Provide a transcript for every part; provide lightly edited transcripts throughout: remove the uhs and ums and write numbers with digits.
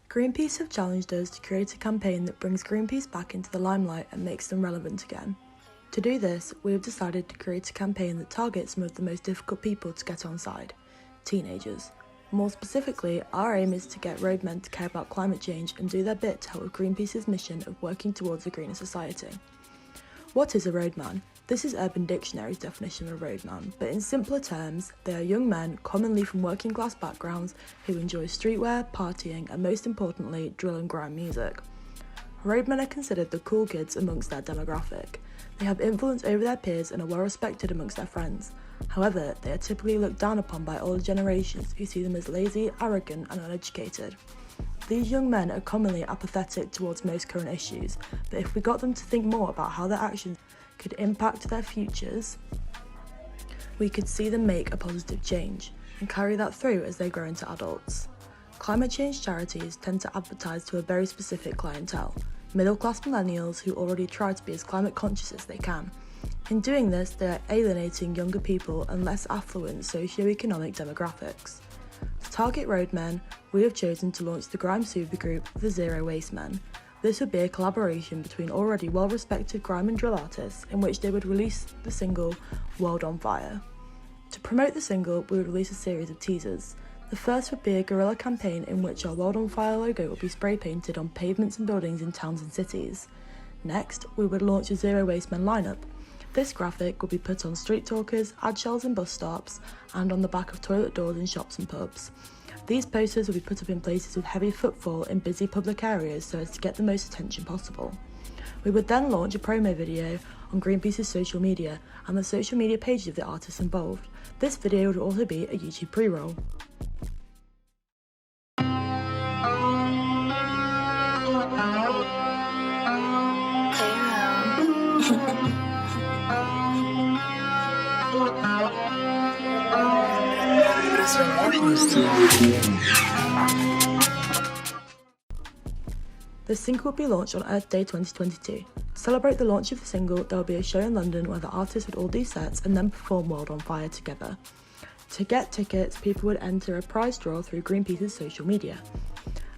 Greenpeace have challenged us to create a campaign that brings Greenpeace back into the limelight and makes them relevant again. To do this, we have decided to create a campaign that targets some of the most difficult people to get on side: teenagers. More specifically, our aim is to get roadmen to care about climate change and do their bit to help with Greenpeace's mission of working towards a greener society. What is a roadman? This is Urban Dictionary's definition of a roadman, but in simpler terms, they are young men, commonly from working class backgrounds, who enjoy streetwear, partying, and most importantly, drill and grime music. Roadmen are considered the cool kids amongst their demographic. They have influence over their peers and are well respected amongst their friends. However, they are typically looked down upon by older generations who see them as lazy, arrogant, and uneducated. These young men are commonly apathetic towards most current issues, but if we got them to think more about how their actions could impact their futures, we could see them make a positive change and carry that through as they grow into adults. Climate change charities tend to advertise to a very specific clientele: middle-class millennials who already try to be as climate conscious as they can. In doing this, they are alienating younger people and less affluent socio-economic demographics. To target roadmen, we have chosen to launch the grime supergroup, the Zero Waste Men. This would be a collaboration between already well-respected grime and drill artists, in which they would release the single World on Fire. To promote the single, we would release a series of teasers. The first would be a guerrilla campaign in which our World on Fire logo would be spray painted on pavements and buildings in towns and cities. Next, we would launch a Zero Waste Men lineup. This graphic would be put on street talkers, ad shells in bus stops, and on the back of toilet doors in shops and pubs. These posters would be put up in places with heavy footfall in busy public areas so as to get the most attention possible. We would then launch a promo video on Greenpeace's social media and the social media pages of the artists involved. This video would also be a YouTube pre-roll. The single will be launched on Earth Day 2022. To celebrate the launch of the single, there will be a show in London where the artists would all do sets and then perform World on Fire together. To get tickets, people would enter a prize draw through Greenpeace's social media.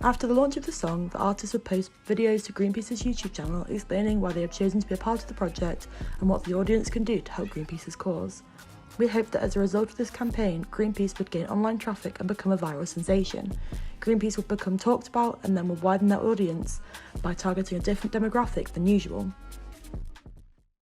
After the launch of the song, the artists would post videos to Greenpeace's YouTube channel explaining why they have chosen to be a part of the project and what the audience can do to help Greenpeace's cause. We hope that as a result of this campaign, Greenpeace would gain online traffic and become a viral sensation. Greenpeace would become talked about and then would widen their audience by targeting a different demographic than usual.